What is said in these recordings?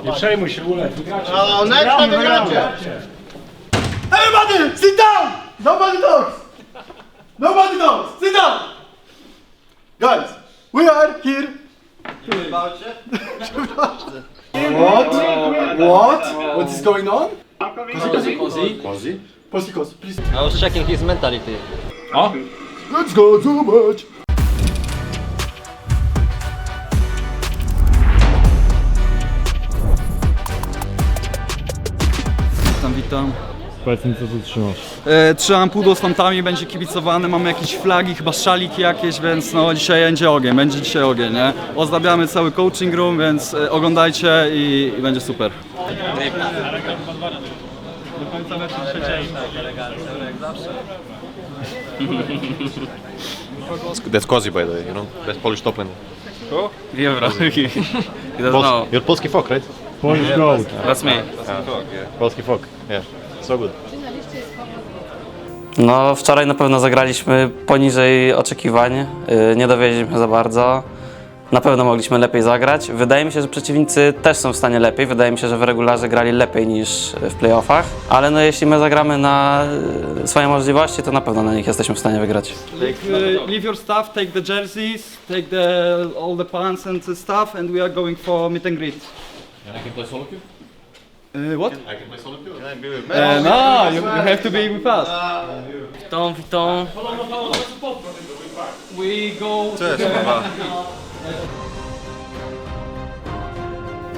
Nie przejmuj się, ulec. No, next wygracie. Everybody, sit down! Nobody talks! Nobody talks! Sit down! Guys, we are here. What is going on? Cozy? Polski kos, please. I was checking his mentality. Let's go too much. Witam. Powiedz mi, co tu trzymasz. Trzymam pudło z fantami, będzie kibicowany, mamy jakieś flagi, chyba szaliki jakieś, więc no dzisiaj będzie dzisiaj ogień, nie? Ozdabiamy cały coaching room, więc oglądajcie i będzie super. That's Cozy, by the way, you know? Best Polish top lane. Who? Yeah, bro. He doesn't know. You're Polski folk, right? Polish gold. That's me. Polski folk, yeah. So good. No, wczoraj na pewno zagraliśmy poniżej oczekiwań. Nie dowiedzieliśmy za bardzo. Na pewno mogliśmy lepiej zagrać. Wydaje mi się, że przeciwnicy też są w stanie lepiej. Wydaje mi się, że w regularze grali lepiej niż w playoffach. Ale no, jeśli my zagramy na swoje możliwości, to na pewno na nich jesteśmy w stanie wygrać. Leave your stuff, take the jerseys, take all the pants and stuff, and we are going for meet and greet. And I can play solo queue? What? I can play solo queue? No, you have to be with us. Witam. We go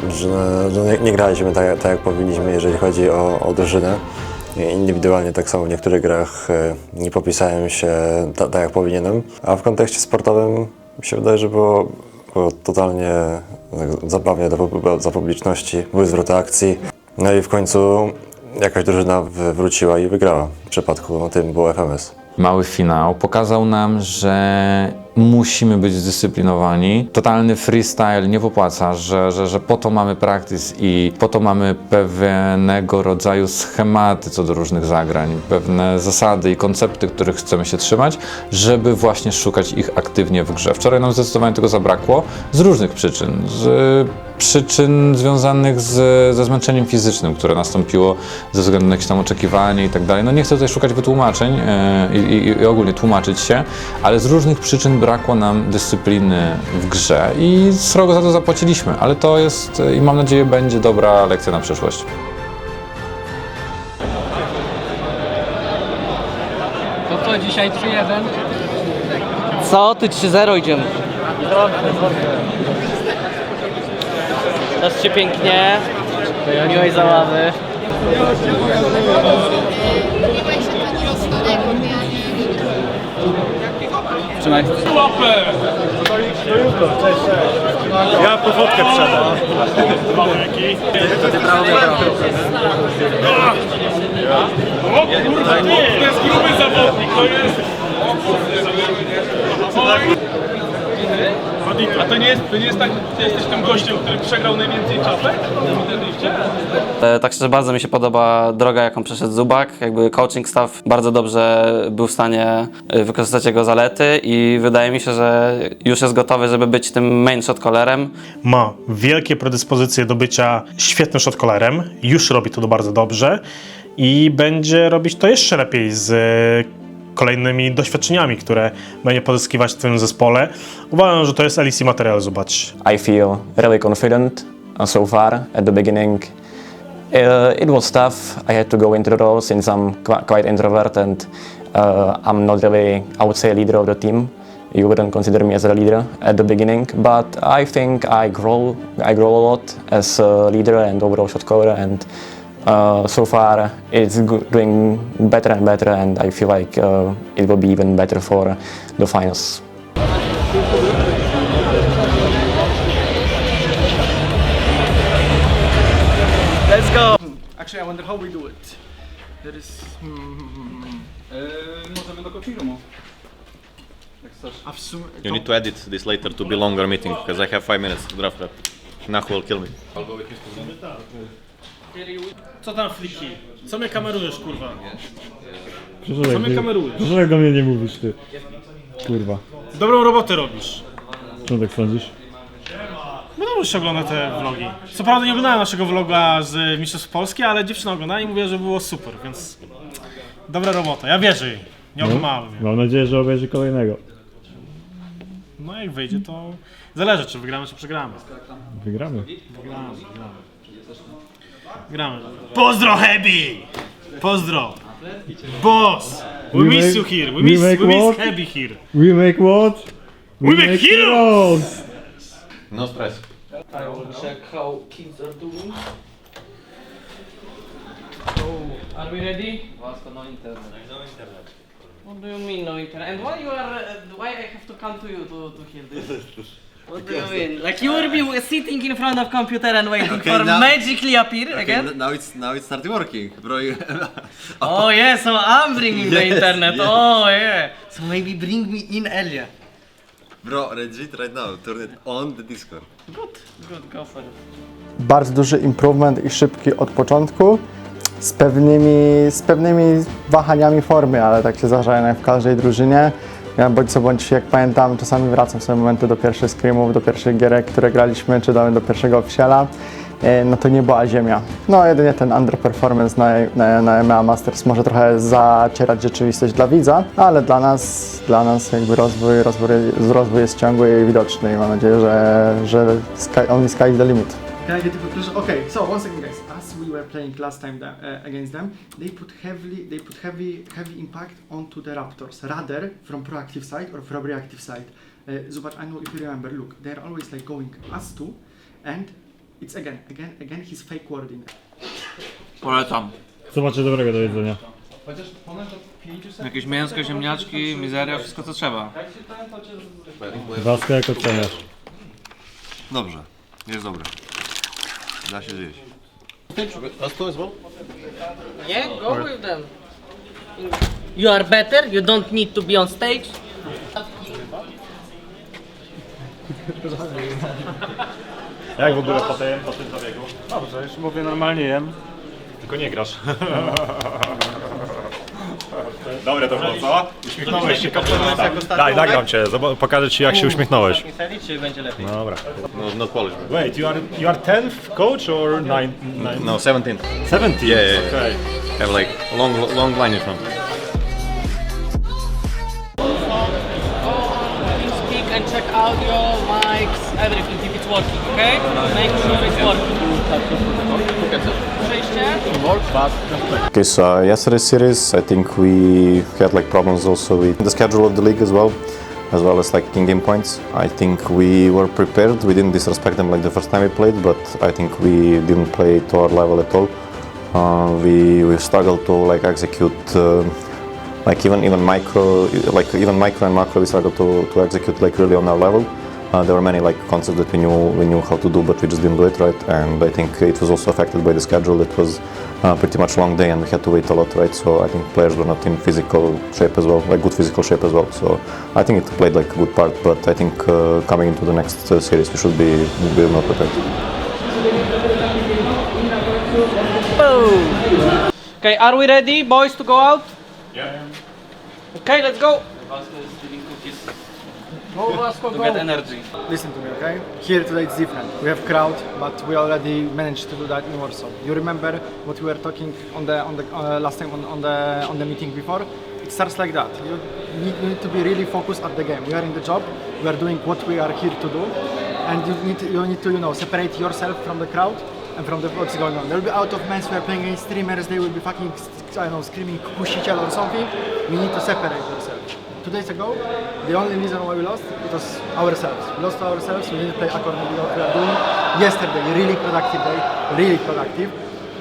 że nie graliśmy tak jak powinniśmy, jeżeli chodzi o drużynę. Indywidualnie tak samo w niektórych grach nie popisałem się tak jak powinienem, a w kontekście sportowym mi się wydaje, że było totalnie zabawnie za publiczności, były zwroty akcji. No i w końcu jakaś drużyna wróciła i wygrała. W przypadku tym było FMS. Mały finał pokazał nam, że musimy być zdyscyplinowani. Totalny freestyle nie popłaca, że po to mamy practice i po to mamy pewnego rodzaju schematy co do różnych zagrań, pewne zasady i koncepty, których chcemy się trzymać, żeby właśnie szukać ich aktywnie w grze. Wczoraj nam zdecydowanie tego zabrakło z różnych przyczyn. Z przyczyn związanych ze zmęczeniem fizycznym, które nastąpiło ze względu na jakieś tam oczekiwanie i tak dalej. No nie chcę tutaj szukać wytłumaczeń i ogólnie tłumaczyć się, ale z różnych przyczyn brakło nam dyscypliny w grze i srogo za to zapłaciliśmy, ale to jest i mam nadzieję będzie dobra lekcja na przyszłość. To co, dzisiaj 3-1? Co? Ty 3-0 idziemy. Zobaczcie pięknie. Miłej zabawy. Trzymaj. Ja po fotkę wszedłem. O kurwa, to jest gruby zawodnik, to jest... A to nie jest tak, że jesteś tym gościem, który przegrał najwięcej czapek? Tak szczerze bardzo mi się podoba droga, jaką przeszedł Zubak. Jakby coaching staff bardzo dobrze był w stanie wykorzystać jego zalety i wydaje mi się, że już jest gotowy, żeby być tym main shot callerem. Ma wielkie predyspozycje do bycia świetnym shot callerem, już robi to bardzo dobrze i będzie robić to jeszcze lepiej z kolejnymi doświadczeniami, które będzie pozyskiwać w tym zespole. Uważam, że to jest LEC materiał, zobacz. I feel really confident so far at the beginning. It was tough. I had to go into the role since I'm quite introvert and I'm not really, I would say, a leader of the team. You wouldn't consider me as a leader at the beginning, but I think I grow a lot as a leader and overall shot caller, and so far it's doing better and better, and I feel like it will be even better for the finals. Let's go! Actually, I wonder how we do it. There is... Możemy do filmu. Jak chcesz. You need to edit this later to be longer meeting, because I have 5 minutes to draft that. Nahu will kill me. Co tam fliki? Co mnie kamerujesz, kurwa? Co mnie kamerujesz? Dlaczego do mnie nie mówisz, ty? Kurwa. Dobrą robotę robisz. Co tak sądzisz? No czemu się ogląda te vlogi? Co prawda nie oglądałem naszego vloga z Mistrzostw Polski, ale dziewczyna oglądała i mówiła, że było super, więc dobra robota. Ja wierzę jej. Nie okłamałem. Mam nadzieję, że obejrzy kolejnego. No jak wyjdzie, to zależy, czy wygramy, czy przegramy. Wygramy. Gramy. Pozdro, Heavy! Pozdro! Boss! We miss you here. We miss Heavy here. We make what? We make heroes! No stress. I will check how kids are doing. So, are we ready? Vasco, no internet. No internet. What do you mean no internet? And why you are? Why I have to come to you to hear this? What do you mean? Like you will be sitting in front of computer and waiting for magically appear again? Now it started working, bro. Oh yeah, so I'm bringing the internet. Oh yeah. So maybe bring me in earlier. Bro, legit right now, turn it on the Discord. Good, go for it. Bardzo duży improvement i szybki od początku, z pewnymi wahaniami formy, ale tak się zdarza jak w każdej drużynie. Ja bądź co bądź, jak pamiętam, czasami wracam w sobie momenty do pierwszych scrimów, do pierwszych gierek, które graliśmy, czy do pierwszego officiala. No to nie była ziemia. No jedynie ten underperformance na EMEA Masters może trochę zacierać rzeczywistość dla widza, ale dla nas jakby rozwój jest ciągły i widoczny i mam nadzieję, że only sky is the limit. Can I get a conclusion? Okay, so once again, guys, as we were playing last time against them, they put heavy impact onto the Raptors, rather from proactive side or from reactive side. Zobacz, I know if you remember, look, they're always like going us two, and it's again his fake wording. Polecam. Co macie dobrego do jedzenia? Jakieś mięsko, ziemniaczki, mizeria, wszystko co trzeba. Waskę jak oceniasz? Dobrze, jest dobre. Da się zjeść. Yeah, go with them. You are better, you don't need to be on stage. Jak w ogóle po tym zabiegu? Dobrze, już mówię, normalnie jem. Tylko nie grasz. Dobre to było, co? Uśmiechnąłeś się, Daj, nagram cię, pokażę ci jak się uśmiechnąłeś. Czy będzie lepiej? Dobra. No, not Polish. Wait, you are 10th coach or 9? No, 17. 17? Yeah. Okay. Have like long line in front. Speak and check out your mics, everything, if it's working, okay? Make sure it's working. Okay, so yesterday's series, I think we had like problems also with the schedule of the league as well as like in-game points. I think we were prepared. We didn't disrespect them like the first time we played, but I think we didn't play to our level at all. We struggled to like execute like even micro and macro. We struggled to execute like really on our level. There were many like concepts that we knew how to do, but we just didn't do it right. And I think it was also affected by the schedule. It was pretty much long day, and we had to wait a lot, right? So I think players were not in physical shape as well, like good physical shape as well. So I think it played like a good part. But I think coming into the next series, we should be more prepared. Boom. Okay, are we ready, boys, to go out? Yeah. Okay, let's go. Go, Vasco, go. Get energy. Listen to me, okay? Here today it's different. We have crowd, but we already managed to do that in Warsaw. You remember what we were talking on the last time on the meeting before? It starts like that. You need to be really focused at the game. We are in the job. We are doing what we are here to do, and you need to separate yourself from the crowd and from what's going on. There will be out of men who are playing against streamers. They will be fucking, I don't know, screaming "Kusiciel" or something. We need to separate ourselves. 2 days ago, the only reason why we lost, it was ourselves. We lost ourselves, we didn't play according to what we are doing. Yesterday, really productive day, really productive.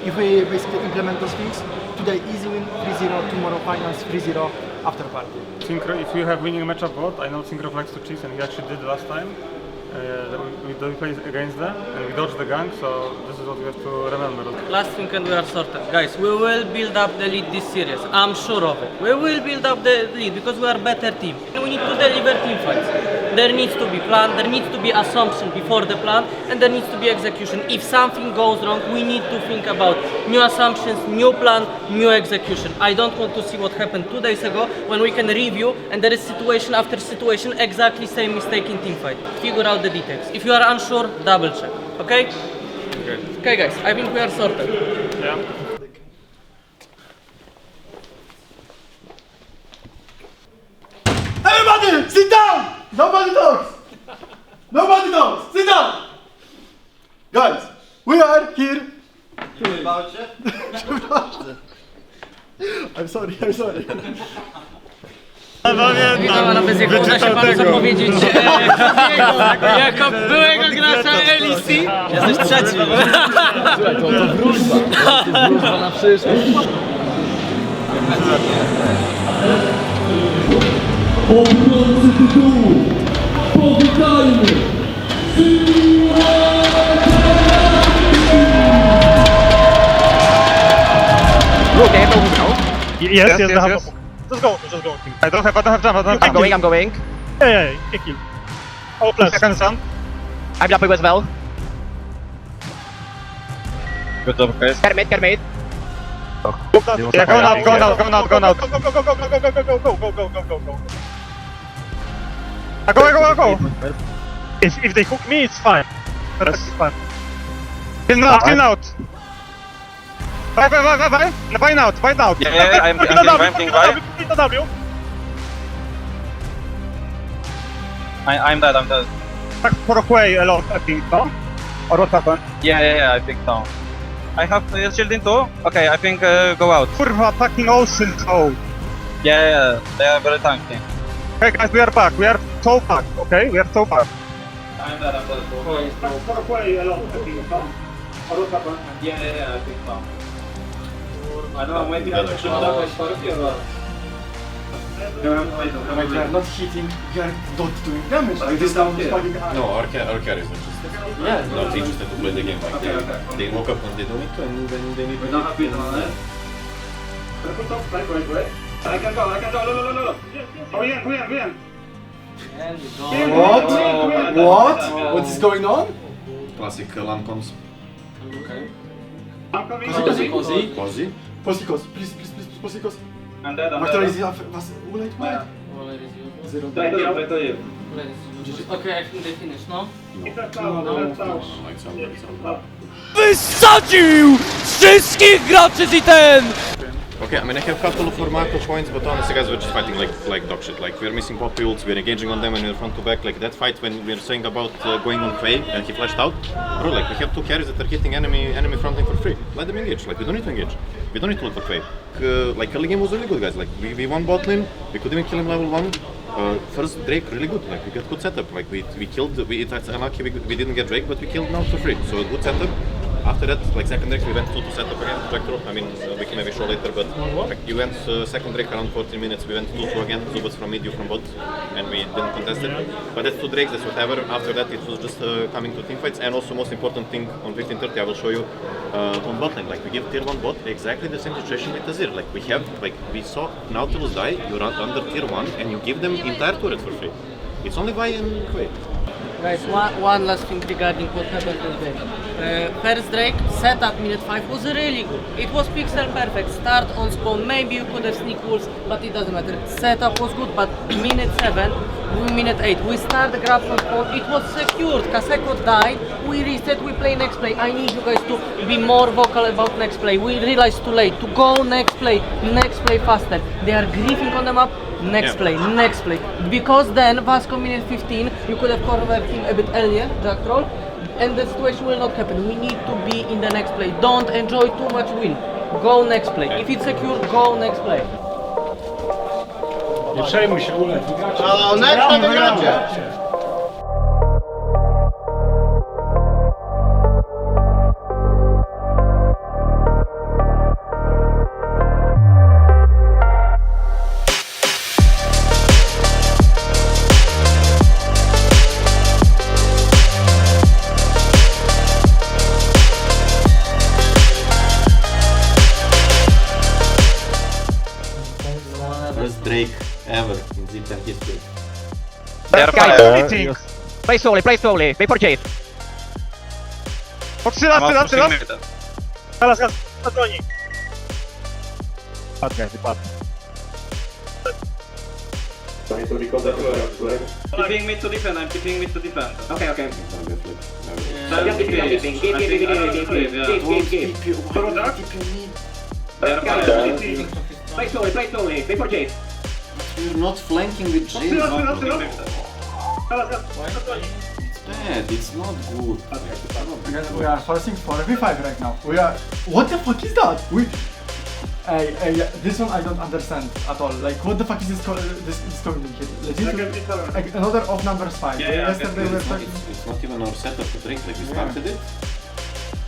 If we basically implement those things, today easy win, 3-0, tomorrow finals, 3-0, after party. If you have winning matchup board, I know Cinkrof likes to cheat and he actually did last time. We played against them and we dodged the gang, so this is what we have to remember. Last thing and we are sorted. Guys, we will build up the lead this series. I'm sure of it. We will build up the lead because we are a better team. We need to deliver team fights. there needs to be plan, there needs to be assumption before the plan, and there needs to be execution. If something goes wrong, we need to think about new assumptions, new plan, new execution. I don't want to see what happened 2 days ago when we can review and there is situation after situation, exactly same mistake in teamfight. Figure out the details. If you are unsure, double check. Okay? Okay guys, I think we are sorted. Yeah. Everybody, sit down! Nobody talks! Nobody talks! Sit down! Guys, we are here. I'm sorry. Witam pana Kaseko. Uda się panu zapowiedzieć jako byłego gracza LEC. Jesteś trzeci. Słuchaj, to wróżba na przyszłość. Obrońcy tytułu, powitajmy! Yes, yes. Just go. I don't have jump. I'm going. Yeah, kick you. Oh, plus. Second sun. I'm jumping as well. Good job, guys. Kermit. Yeah, go now. Go. If they hook me, it's fine. That's fine. Kill out. Buy out. Yeah, I'm king buy. I'm dead. Tak for away a lot, I think, no? Or what happened? Yeah, I think so. I have shielding too? Okay, I think go out. Kurwa, fucking ocean toe. Yeah, they are very tanky. Okay guys, we are back. We are so back, okay? We are so back. I'm dead. Tak for away a lot, I think, no? Or what happened? Yeah, I think so. I know, maybe I should have You are not hitting, you are not doing damage. Like this down is fucking high. No, our carries are just not interested to play the game. Like they woke up when they don't need to, and then they need to. We don't have beaten on it. I can go. Look. Oh yeah. What? What is going on? Classic LAN comms. Okay. I'm coming. Cozy. Please, Posikos. I'm dead. Was ulejt? Zero. Right to you. Okay, I think they finished, no? Wysadził wszystkich graczy z ITN! Okay, I mean I have a couple of more macro points, but honestly guys we're just fighting like dog shit. Like we're missing pop builds, we're engaging on them and we're front to back. Like that fight when we're saying about going on Quay and he flashed out. Bro, like we have 2 carries that are hitting enemy fronting for free. Let them engage. Like we don't need to engage. We don't need to look for Quay. Like early game was really good, guys. Like we won bot lane. We could even kill him level 1. First Drake really good. Like we got good setup. Like we killed. It's unlucky we didn't get Drake, but we killed now for free. So good setup. After that, like second Drake, we went to setup again, Vector. I mean, we can maybe show later, but like, you went second Drake around 14 minutes, we went 2-2 again, Zubas from mid, you from bot, and we didn't contest it. But that's 2 Drakes, that's whatever. After that, it was just coming to teamfights, and also most important thing, on 15:30, I will show you on bot lane. Like, we give tier 1 bot exactly the same situation with Azir. Like, we saw Nautilus die, you run under tier 1, and you give them entire turret for free. It's only Vi and Quay. Guys, one last thing regarding what happened today. First Drake setup minute 5 was really good. It was pixel perfect. Start on spawn, maybe you could have sneak wolves, but it doesn't matter. Setup was good, but minute 7, minute 8, we start the grab from spawn, it was secured. Kaseko died, we reset, we play next play. I need you guys to be more vocal about next play. We realized too late to go next play faster. They are griefing on the map. Next play. Because then, Vasco minute 15, you could have covered him a bit earlier, Jack Troll, and the situation will not happen. We need to be in the next play. Don't enjoy too much win. Go next play. If it's secure, go next play. Nie przejmuj się, ulej. O, next to wygracie! First Drake ever in Z10 history. Play slowly, wait for Jade. Keeping mid to defend, I'm keeping mid to defend. Okay. Play slowly, wait for Jade. You're not flanking with Jin. It's bad, it's not good. We are forcing 4v5 right now. We are. What the fuck is that? This one I don't understand at all. Like, what the fuck is this communication? Like, another off numbers 5. Yesterday we were talking. It's not even our setup to drink, like we started it.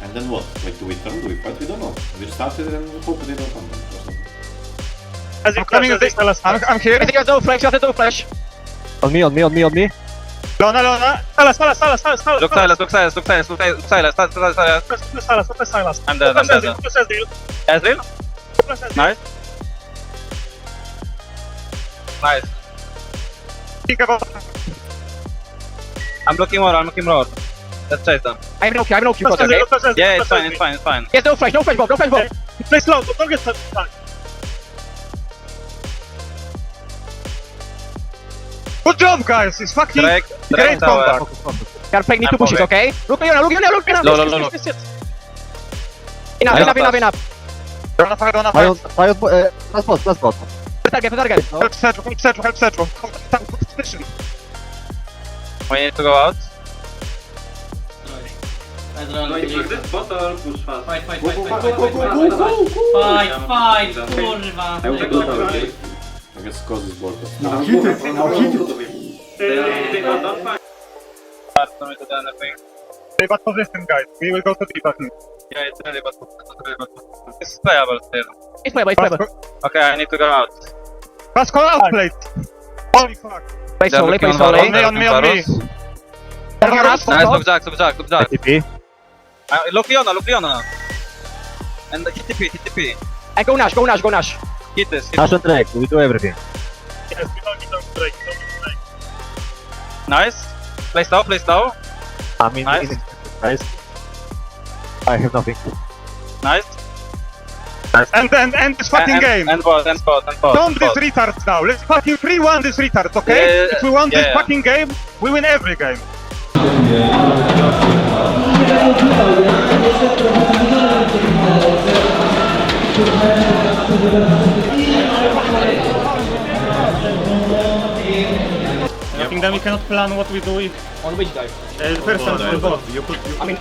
And then what? Like, do we turn, do we fight? We don't know. We started it and we hope they don't come or something. I'm coming with this, I'm here. I think you have no flash, On me. Lona. Salas. Look silence. I'm dead. Ezreal. Nice. I'm looking more. Let's chase them. I'm no Q, okay? Yeah, it's fine. Yes, no flash, Bob. Play slow, don't get stuck. Good job, guys. It's fucking great comeback. You're playing need to push it, okay? Look. No. Enough. Don't fight. Last bot. Target. Help Central. Position. We need to go out. Fight, kurwa. I guess cause is board. Now hit it. Bad position, guys. We will go to deep, I think. Yeah, it's really bad position. It's playable still. It's playable. Okay, I need to go out. Let's go out, plate. Holy fuck. Play slowly. On me. Nice, look Jack. TP. Look Leona. And hit TP. And go Nash. Hit this. Nash and Drake, we do everything. Yes, we don't need to break. Nice. Play slow. I mean, nice. I have nothing. Nice. And this fucking game. And bot. Don't this retard now. Let's fucking 3-1 this retard, okay? If we want this fucking game, we win every game. I think then we cannot plan what we do if... On which dive? First time for both. I mean,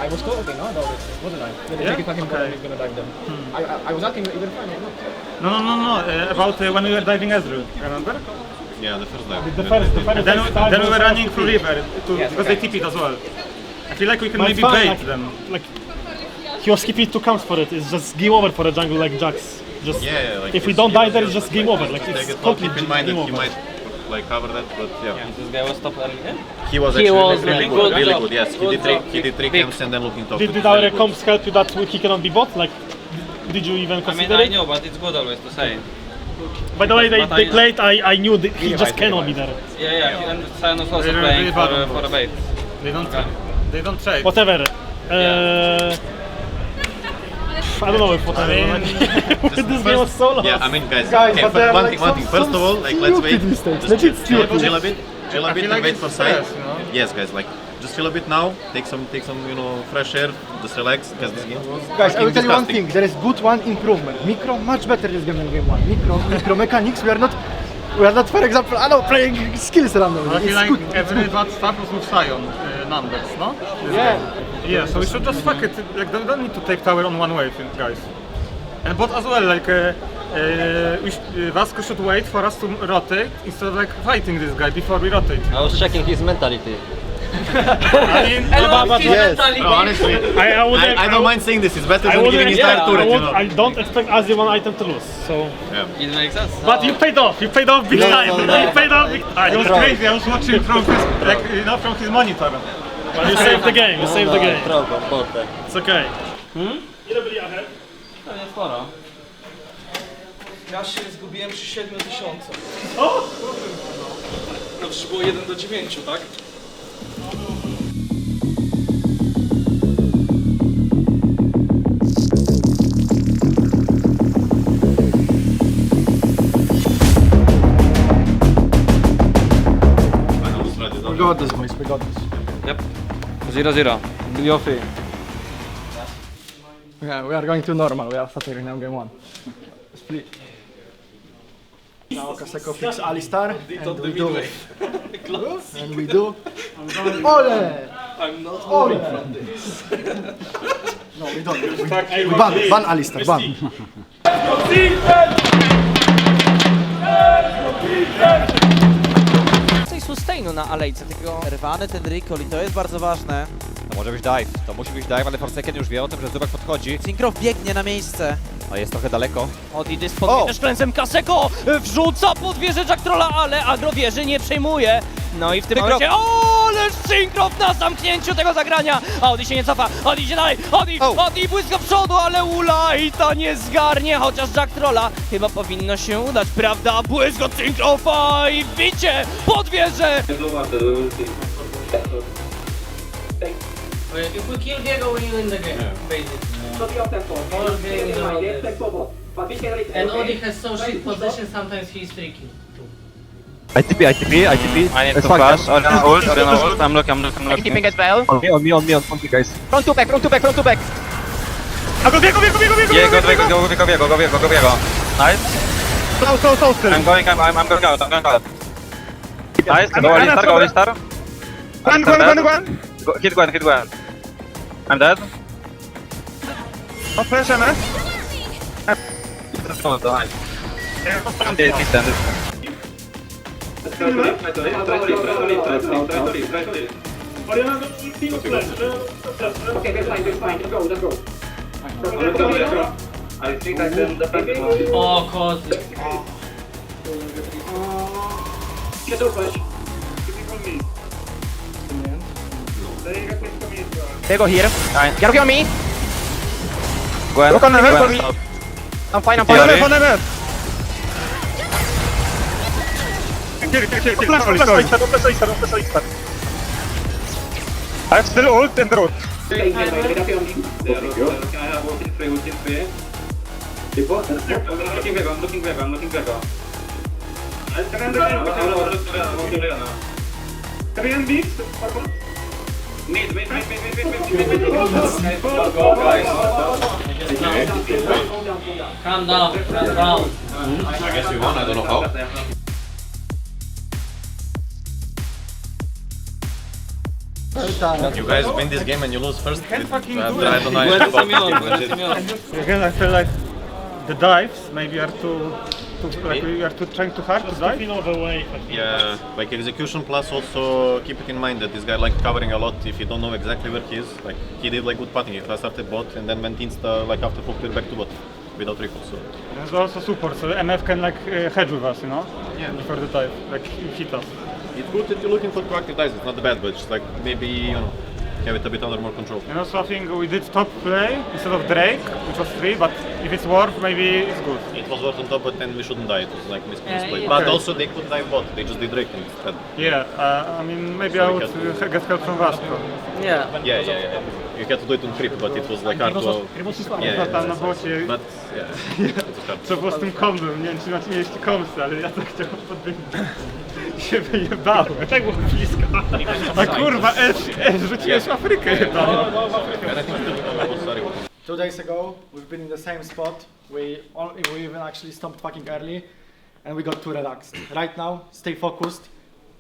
I was talking about it, wasn't I? Yeah? Fucking Okay. gonna dive them. I was asking even fine or not. No. About when we were diving Ezreal, remember? Yeah, the first dive. The first then we were running through river because they TP'd as well. I feel like we can maybe bait them. Like, he was keeping 2 camps for it. It's just game over for a jungle like Jax. Just like if we don't die there, it's just game over. Like, it's completely keep in mind game that he over. might like cover that, but yeah. This guy was top early. He was actually really good. Yes, he did 3 camps and then looking top. Did our comps help you that he cannot be bot? Like, did you even consider it? I know, but it's good always to say. By the way, they played. I knew that he just cannot be there. Yeah, and Simon was also playing for a bait. They don't trade. Whatever. I don't know if whatever. This game was so long. Yeah, I mean, guys. Okay, but one thing. First of all, like, let's wait. Just chill a bit and wait for side. Yes, guys. Like, just chill a bit now. Take some, fresh air. Just relax because this game was. Guys, I will tell you one thing. There is good one improvement. Micro much better this game than game 1. Micro mechanics. We are not, for example, playing skills randomly. I feel like every bad start was with Sion numbers, no? Yeah, so we should just fuck it. Like, we don't need to take tower on one wave, guys. And bot as well, like, Vasco should wait for us to rotate instead of like fighting this guy before we rotate. I was checking his mentality. I mean, honestly, I don't mind saying this. It's better than giving entire turret, I don't expect Azzy one item to lose, so... Yeah. It makes sense. But you paid off big time. You paid off big time. It was crazy. I was watching from his, from his monitor. But you saved the game. It's okay. Ile byli ahead? Pewnie sporo. Ja się zgubiłem przy 7000. O! No przecież było 1 do 9, tak? We got this, boys. We got this. Yep. 0-0. Do your thing. Yeah, we are going to normal. We are starting now game 1. Split. Now Kaseko picks Alistar, and we do. And we do. Ole! I'm not Ole! moving from this. No, we don't. We ban Alistar, ban. Coś sustainu na alejce, tylko rwany ten recall i to jest bardzo ważne. To może być dive, to musi być dive, ale Forsaken już wie o tym, że Zubek podchodzi. Cinkrof biegnie na miejsce. A jest trochę daleko. Odejdzie z podwójnym szklęcem Kaseko, wrzuca pod wieżę Jack Trolla, ale agro wieży nie przejmuje. No i w tym momencie, ależ Cinkrof na zamknięciu tego zagrania. A Odi się nie cofa, Odi idzie dalej, Odi błyska przodu, ale Ulajta nie zgarnie, chociaż Jack Trolla chyba powinno się udać, prawda? Błysk od Cinkrofa i wbicie pod wieżę. If we kill Diego, we win the game, basically. All game is about this. And Odi has so shit position, sometimes he's tricky too. ITP. I need to flash. Oriana ult. I'm looking. Keeping as well. On me, guys. Front to back. A go biego! Go. Nice. Slow still. I'm going out. Nice. Go Alistar. Run. Hit Gwen. I'm dead. No flash, MS. He's dead. Oh, kozy. They go here. Get on me. Gwen. Look on the Gwen, map. stop. I'm fine. On MF. Kill. Flash Alistar. I have still ult and root. I'm looking back. Calm down. I guess you won, I don't know how. You guys win this game and you lose first. I don't know anything about this game. Again, I feel like the dives maybe are too like we are too trying too hard to dive. Yeah, like execution plus also keep it in mind that this guy like covering a lot if you don't know exactly where he is. Like he did like good putting, he started bot and then went insta like after full clear back to bot without recall. So There's also support, so MF can like hedge with us, you know? Yeah. Before the dive, like hit us. it's good that you're looking for proactive dives, it's not bad, but just like maybe you know have it a bit under more control. And also I think we did top play instead of Drake, which was 3, but if it's worth, maybe it's good. It was worth on top, but then we shouldn't die. It was like misplay. yeah. But Okay. also they could dive bot. They just did Drake instead. Yeah, I mean maybe So I we would had to- get help from Vasco. Yeah. Yeah. You had to do it on creep, but it was like hard to. Tam na bocie. But yeah. It was hard. Trzeba było z tym kombem, nie wiem czy macie mieliście komsy, ale ja tak chciałem podbiegać. Się wyjebałem. Tak było blisko. A kurwa, rzuciłeś w Afrykę chyba. 2 days ago, we've been in the same spot. We even actually stopped fucking early, and we got too relaxed. Right now, stay focused.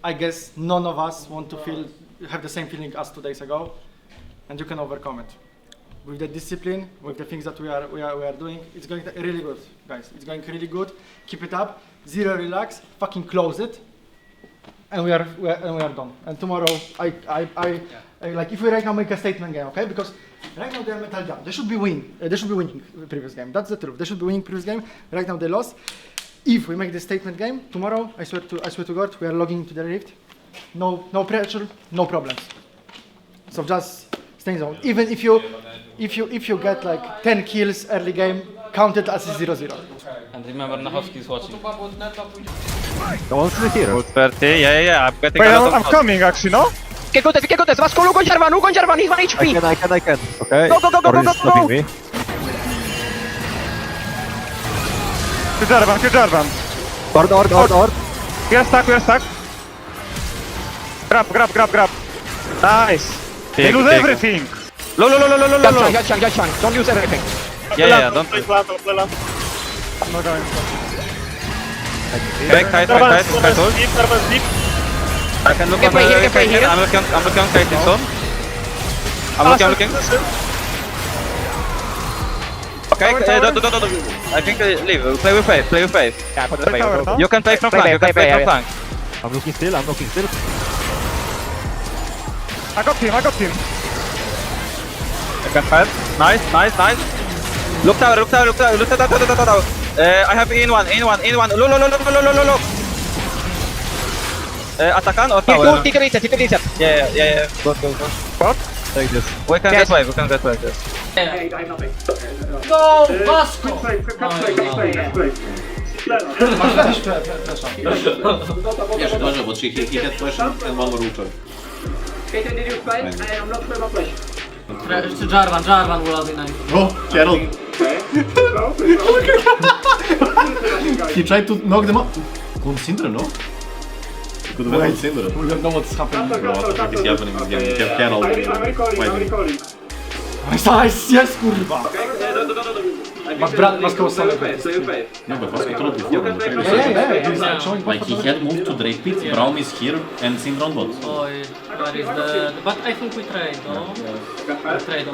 I guess none of us want to have the same feeling as 2 days ago, and you can overcome it. With the discipline, with the things that we are doing, it's going really good, guys. It's going really good. Keep it up. Zero relax. Fucking close it. And we are done. And tomorrow, I like if we right now make a statement game, okay? Because right now they are Metal Jam. They should be winning the previous game. That's the truth. They should be winning previous game. Right now they lost. If we make the statement game tomorrow, I swear to God, we are logging into the rift. No pressure, no problems. So just stay in zone. Even if you get like 10 kills early game, count it as a 0-0. And remember, Nachowski is watching. Go on through here. 30, yeah, I'm getting Wait, a lot I'm of coming actually, no? Get good, Vasco, ugoń Jarvan, he's 1 HP! I can. Okay. Go, Or is stopping me. Good Jarvan. Ord. We are stuck. Grab. Nice. They lose everything. Low. Chang, don't use everything. Yeah, don't. I'm not going. Back, tight, hold. Deep. I can look Can on play here, the can play Kaiten. here. I'm looking on Kaiten soon. I'm looking. Okay, don't. I think leave. Play with faith. Yeah, put the tower, no? You can play from flank. I'm looking still. I got him. I can fight. Nice. Look tower. I have in one. Look. Atakan or tower? Tito reset. Yeah. Go. What? Take this. We can get wave. Yes. Go, Vasco! Yes, może, bo he had flash and one more ultra. Jarvan will be nice. Oh, Carol. He tried to knock them up. Good syndrome, no? Could have been syndrome. We don't know what's happening. What the fuck is happening in this game? We have Carol. Nice, kurwa! Vasco was solid. No, but Vasco told before. Yeah. He's showing Like he had moved to Drake Pit, Braum is here, and Syndrome bot. Oh, that is the... But I think we trade, no? We trade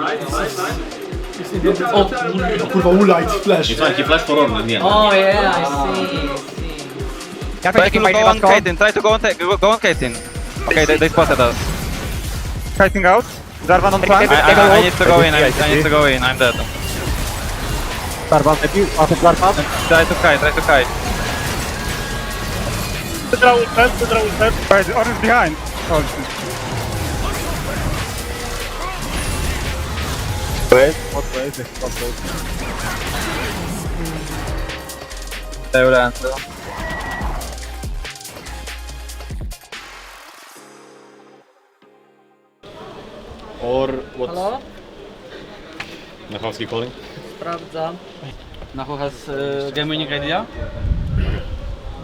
Oh, kurwa, Ulight flash. It's fine, he flashed for Ornn in the end. Oh yeah, I see. Try to go on Kaiten. Go on Kaiten. Okay, they spotted us. Kiting out. Jarvan on flank. I need to go in. I'm dead. Jarvan, maybe after Jarvan. Try to kite. Draw ulted. Wait, Ornn is behind. Wait. They will answer. Or what? Hello? Nachowski calling? Sprawdzam. Nachu has game winning idea?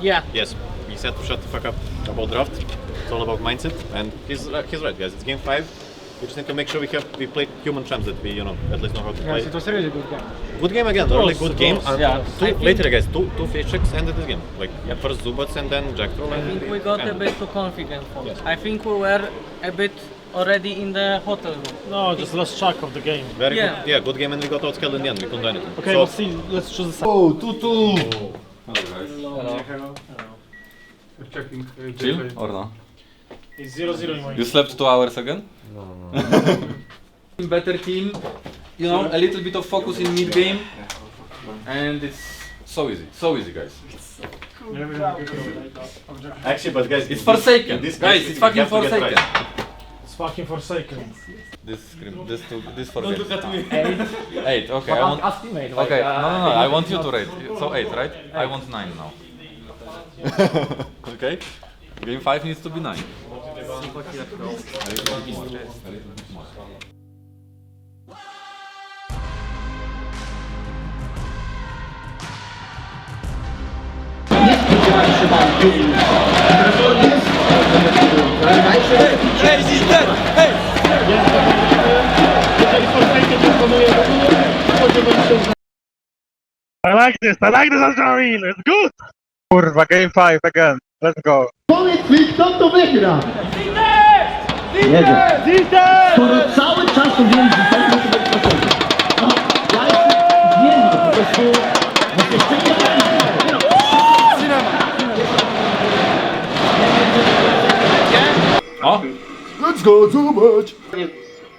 Yeah. Yes. He said to shut the fuck up about draft. It's all about mindset, and he's right, guys. It's game 5. We just need to make sure we play human champs that we, at least know how to play. Yes, it was a really good game. Good game again, really good game. Yeah. Later, guys, two face checks ended this game. Like first Zubats and then Jack Troll. I think we got a bit too confident for it. I think we were a bit already in the hotel room. No, just lost track of the game. Very good. Yeah, good game, and we got outscaled in the end. We couldn't do anything. Okay, so, let's see. Let's choose a side. Oh, 2-2. Hello. Checking. Chill or no? It's 0-0 in my You slept 2 hours again? Better team, a little bit of focus in mid game, and it's So easy guys. actually, but guys, it's Forsaken. This Guys, it's fucking Forsaken. Right. It's fucking Forsaken. This for me. 8, okay. I want. Okay, no. I want you to rate. So 8, right? I want 9 now. Okay. Game 5 needs to be 9. Hey, he's dead! Hey! I like this adrenaline. It's good. Kurwa, game 5 again. Let's go. Powiedz mi, kto to wygra? Skoro cały czas to wiem, że tak musi być procent. No, ja wiem, po prostu... Oh? Let's go, so much!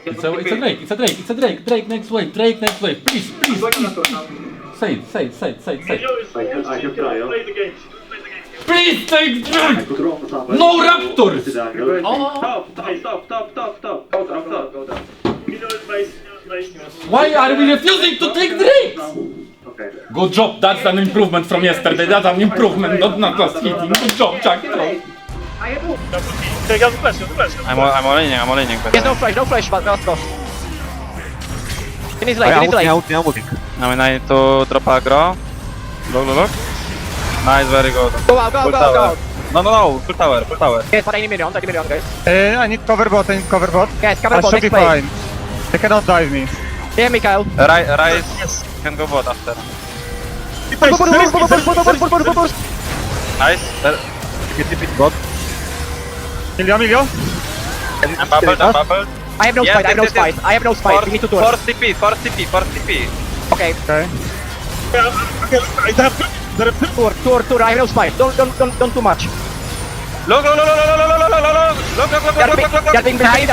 It's a Drake. Drake next wave. Please. Say it. I can try, yeah. Please take Drake! No Raptors! Stop. Go down. Why are we refusing to take drinks? Good job, that's an improvement from yesterday. That's an improvement, not last hitting. Good job, Jack. I'm all leaning. Yes, no flash, but let's go. Finish late, finish late. Now I need to drop aggro. Look. Nice, very good. Go out. No, full tower. Yes, but I need minions, guys. I need cover bot, Yes, cover bot, next play. They cannot dive me. Yeah, Mikhail. Rise can go bot after. Push. Nice. Bot. Emilio. Bubble. I have no spite, we need to do it. Force TP. Okay. Tour, I have no spite. Don't too much. Look. They're being behind.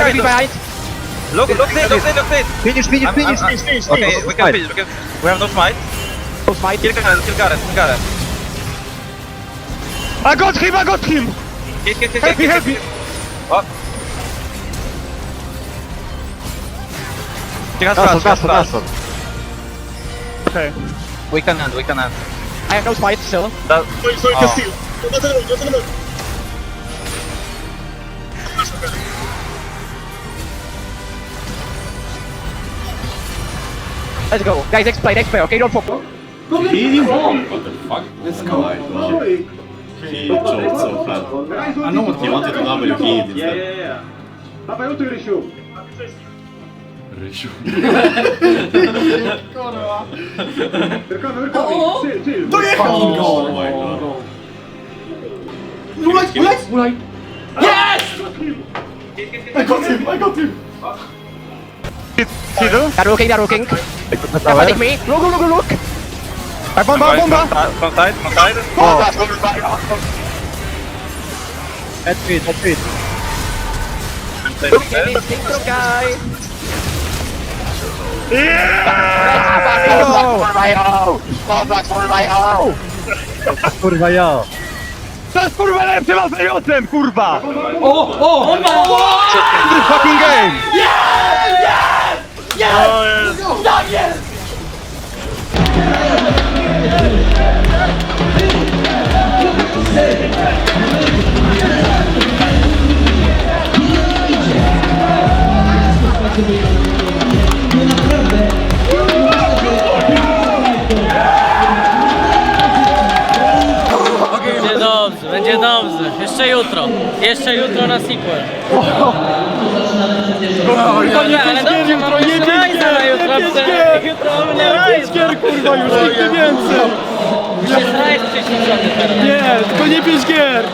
Look this. Finish. Okay, we can finish. We have no smite. No smite. Kill Garen. I got him! Help me! Oh. He has flash. Okay. We can end. I have no spite still. That, So you can steal. No. Let's go. Guys, next play, okay? Don't focus. He won! What the fuck? This guy. He choked so hard. I know what he wanted to W hit instead. Yeah. Dawaj, utuj, Rysiu. Kurwa. Chill. Dojechał! Oh my god. Ulaj! Yes! I got him! Fiddle? They're looking. They're fighting me. Look. Bomba! From side. That's it. Cinkrof guy. Kurwa ja! To jest kurwa lepszy latającym, kurwa! Oh, Fucking game! Będzie dobrze. Jeszcze jutro na sequel. Ale dobrze, mamy jeszcze rajza na jutro. Jutro mamy na rajza. Kurwa już nigdy więcej! Już jest rajz przeświadczony teraz. Nie, tylko nie 5 gier!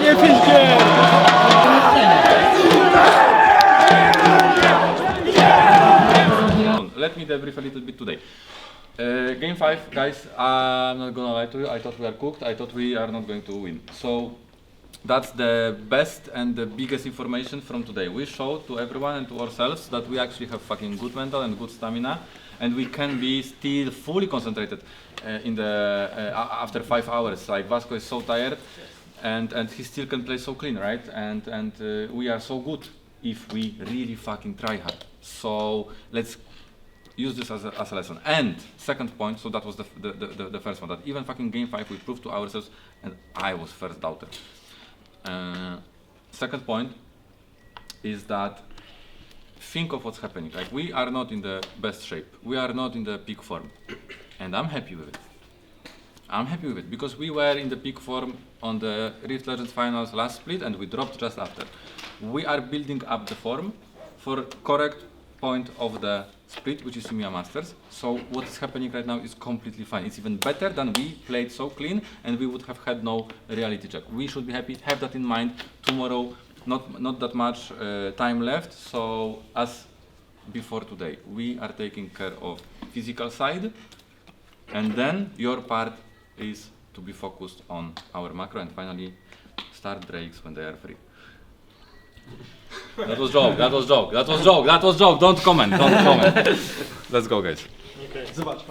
Let me debrief a little bit today. Game 5, guys, I'm not gonna lie to you, I thought we are cooked, I thought we are not going to win. So that's the best and the biggest information from today. We showed to everyone and to ourselves that we actually have fucking good mental and good stamina, and we can be still fully concentrated after 5 hours. Like Vasco is so tired, and he still can play so clean, right? And we are so good if we really fucking try hard. So let's use this as a lesson. And second point, so that was the first one, that even fucking game 5 we proved to ourselves, and I was first doubter. Second point is that think of what's happening. Like, we are not in the best shape, we are not in the peak form, and I'm happy with it. Because we were in the peak form on the Rift Legends finals last split, and we dropped just after. We are building up the form for correct point of the split, which is EMEA Masters. So what is happening right now is completely fine. It's even better than we played so clean, and we would have had no reality check. We should be happy, have that in mind. Tomorrow, not that much time left, so as before today, we are taking care of physical side, and then your part is to be focused on our macro, and finally start breaks when they are free. That was joke, don't comment. Let's go, guys. Zobacz.